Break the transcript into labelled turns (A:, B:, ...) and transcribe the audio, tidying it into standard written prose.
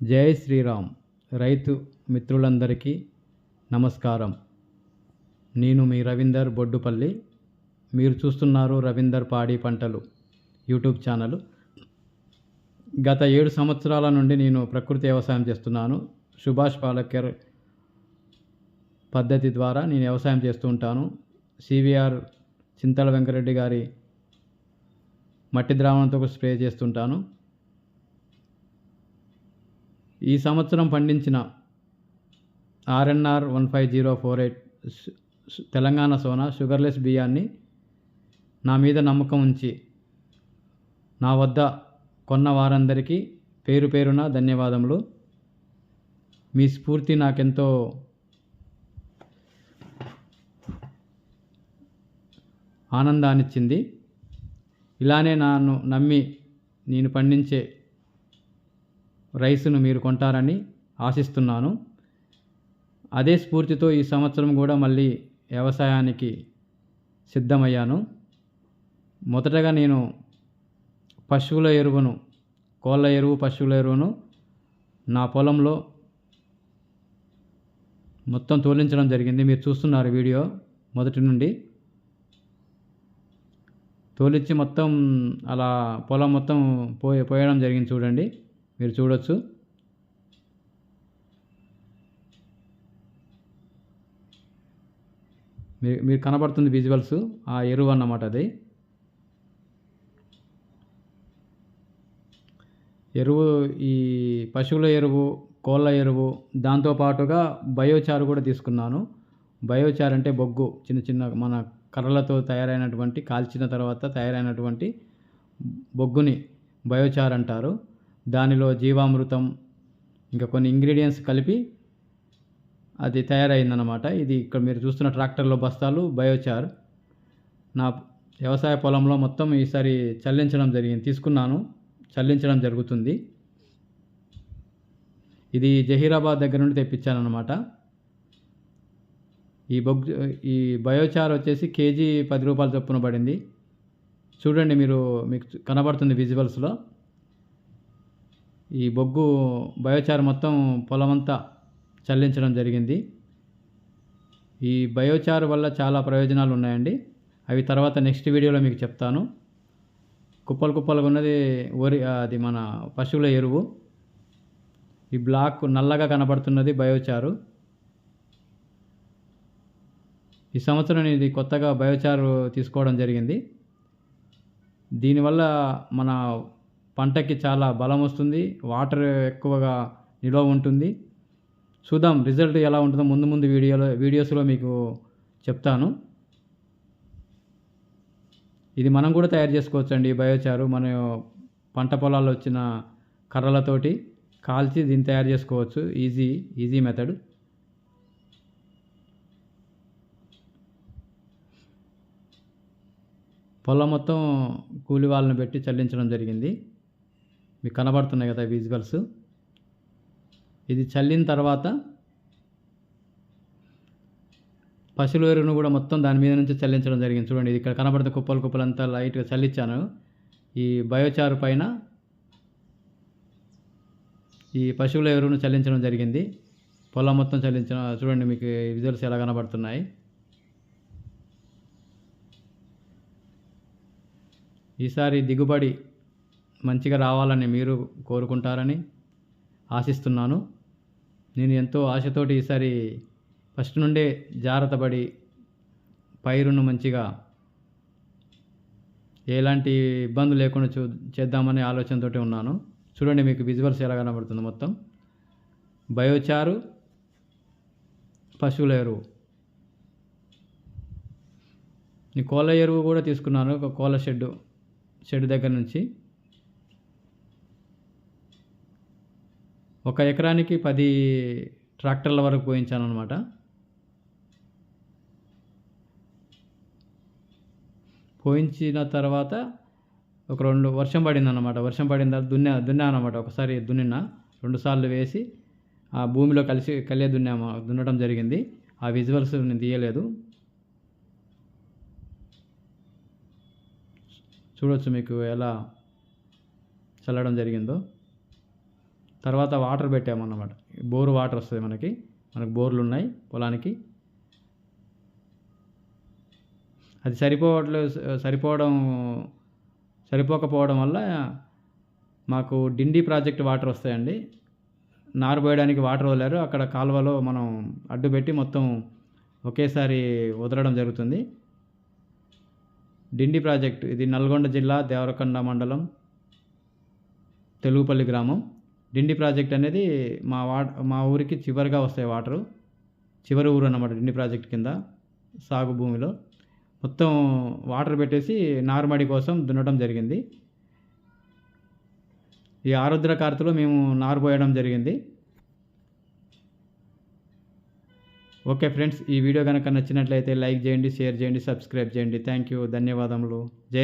A: జై శ్రీరామ్. రైతు మిత్రులందరికీ నమస్కారం. నేను మీ రవీందర్ బొడ్డుపల్లి. మీరు చూస్తున్నారు రవీందర్ పాడి పంటలు యూట్యూబ్ ఛానల్. గత 7 సంవత్సరాల నుండి నేను ప్రకృతి వ్యవసాయం చేస్తున్నాను. సుభాష్ పాలేకర్ పద్ధతి ద్వారా నేను వ్యవసాయం చేస్తూ ఉంటాను. సివిఆర్ చింతల వెంకరెడ్డి గారి మట్టి ద్రావణంతో స్ప్రే చేస్తుంటాను. ఈ సంవత్సరం పండించిన RNR 15048 తెలంగాణ సోనా షుగర్లెస్ బియ్యాన్ని నా మీద నమ్మకం ఉంచి నా వద్ద కొన్న వారందరికీ పేరు పేరున ధన్యవాదములు. మీ స్ఫూర్తి నాకెంతో ఆనందాన్నిచ్చింది. ఇలానే నన్ను నమ్మి నేను పండించే రైసును మీరు కొంటారని ఆశిస్తున్నాను. అదే స్ఫూర్తితో ఈ సంవత్సరం కూడా మళ్ళీ వ్యవసాయానికి సిద్ధమయ్యాను. మొదటగా నేను పశువుల ఎరువును, కోళ్ళ ఎరువు, పశువుల ఎరువును నా పొలంలో మొత్తం తోలించడం జరిగింది. మీరు చూస్తున్నారు వీడియో మొదటి నుండి. తోలించి మొత్తం అలా పొలం మొత్తం పోయడం జరిగింది. చూడండి, మీరు చూడొచ్చు. మీరు కనబడుతుంది విజువల్స్, ఆ ఎరువు అన్నమాట. అది ఎరువు, ఈ పశువుల ఎరువు, కోళ్ళ ఎరువు, దాంతోపాటుగా బయోచారు కూడా తీసుకున్నాను. బయోచార్ అంటే బొగ్గు, చిన్న చిన్న మన కర్రలతో తయారైనటువంటి, కాల్చిన తర్వాత తయారైనటువంటి బొగ్గుని బయోచార్ అంటారు. దానిలో జీవామృతం ఇంకా కొన్ని ఇంగ్రీడియంట్స్ కలిపి అది తయారైందన్నమాట. ఇది ఇక్కడ మీరు చూస్తున్న ట్రాక్టర్లో బస్తాలు బయోచార్ నా వ్యవసాయ పొలంలో మొత్తం ఈసారి చల్లించడం జరిగింది. చల్లించడం జరుగుతుంది. ఇది జహీరాబాద్ దగ్గర నుండి తెప్పించానన్నమాట. ఈ బయోచార్ వచ్చేసి కేజీ 10 రూపాయల చొప్పున పడింది. చూడండి, మీకు కనబడుతుంది విజువల్స్లో. ఈ బొగ్గు బయోచార్ మొత్తం పొలమంతా చల్లించడం జరిగింది. ఈ బయోచార్ వల్ల చాలా ప్రయోజనాలు ఉన్నాయండి. అవి తర్వాత నెక్స్ట్ వీడియోలో మీకు చెప్తాను. కుప్పలుగా ఉన్నది అది మన పశువుల ఎరువు. ఈ బ్లాక్ నల్లగా కనబడుతున్నది బయోచారు. ఈ సంవత్సరం ఇది కొత్తగా బయోచారు తీసుకోవడం జరిగింది. దీనివల్ల మన పంటకి చాలా బలం వస్తుంది, వాటర్ ఎక్కువగా నిల్వ ఉంటుంది. చూద్దాం రిజల్ట్ ఎలా ఉంటుందో ముందు వీడియోస్లో మీకు చెప్తాను. ఇది మనం కూడా తయారు చేసుకోవచ్చు అండి. బయోచారు మన పంట పొలాల్లో వచ్చిన కర్రలతోటి కాల్చి దీన్ని తయారు చేసుకోవచ్చు. Easy method. పొలం మొత్తం కూలి వాళ్ళని పెట్టి చల్లించడం జరిగింది. మీకు కనబడుతున్నాయి కదా విజువల్స్. ఇది చల్లిన తర్వాత పశువుల ఎరువును కూడా మొత్తం దాని మీద నుంచి చల్లించడం జరిగింది. చూడండి, ఇది ఇక్కడ కనబడుతున్న కుప్పలంతా లైట్గా చల్లించాను. ఈ బయోచారు పైన ఈ పశువుల ఎరువును చల్లించడం జరిగింది. పొలం మొత్తం చూడండి, మీకు విజువల్స్ ఎలా కనబడుతున్నాయి. ఈసారి దిగుబడి మంచిగా రావాలని మీరు కోరుకుంటారని ఆశిస్తున్నాను. నేను ఎంతో ఆశతోటి ఈసారి ఫస్ట్ నుండే జాగ్రత్త పడి పైరును మంచిగా ఎలాంటి ఇబ్బందులు లేకుండా చేద్దామనే ఆలోచనతోటి ఉన్నాను. చూడండి, మీకు విజువల్స్ ఎలా కనబడుతుంది. మొత్తం బయోచారు, పశువుల ఎరువు. ఈ కోళ్ళ ఎరువు కూడా తీసుకున్నాను. ఒక కోళ్ళ షెడ్ దగ్గర నుంచి 1 ఎకరానికి 10 ట్రాక్టర్ల వరకు పోయించాను అనమాట. పోయించిన తర్వాత ఒక 2 వర్షం పడింది అన్నమాట. వర్షం పడిన తర్వాత దున్నా అనమాట. ఒకసారి దున్నిన 2 సార్లు వేసి ఆ భూమిలో దున్నడం జరిగింది. ఆ విజువల్స్ నేను తీయలేదు. చూడొచ్చు మీకు ఎలా చల్లడం జరిగిందో. తర్వాత వాటర్ పెట్టామన్నమాట. బోరు వాటర్ వస్తుంది మనకు బోర్లు ఉన్నాయి పొలానికి. అది సరిపోకపోవడం వల్ల మాకు డిండి ప్రాజెక్ట్ వాటర్ వస్తాయండి. నారు పోయడానికి వాటర్ వదిలారు. అక్కడ కాలువలో మనం అడ్డుపెట్టి మొత్తం ఒకేసారి వదలడం జరుగుతుంది. డిండి ప్రాజెక్ట్ ఇది నల్గొండ జిల్లా దేవరకొండ మండలం తెలుగుపల్లి గ్రామం. డిండి ప్రాజెక్ట్ అనేది మా ఊరికి చివరిగా వస్తాయి వాటరు. చివరి ఊరు అన్నమాట డిండి ప్రాజెక్ట్ కింద సాగు భూమిలో. మొత్తం వాటర్ పెట్టేసి నారుమడి కోసం దున్నడం జరిగింది. ఈ ఆరుద్ర కార్తెలో మేము నారు పోయడం జరిగింది. ఓకే ఫ్రెండ్స్, ఈ వీడియో కనుక నచ్చినట్లయితే లైక్ చేయండి, షేర్ చేయండి, సబ్స్క్రైబ్ చేయండి. థ్యాంక్ యూ, ధన్యవాదములు.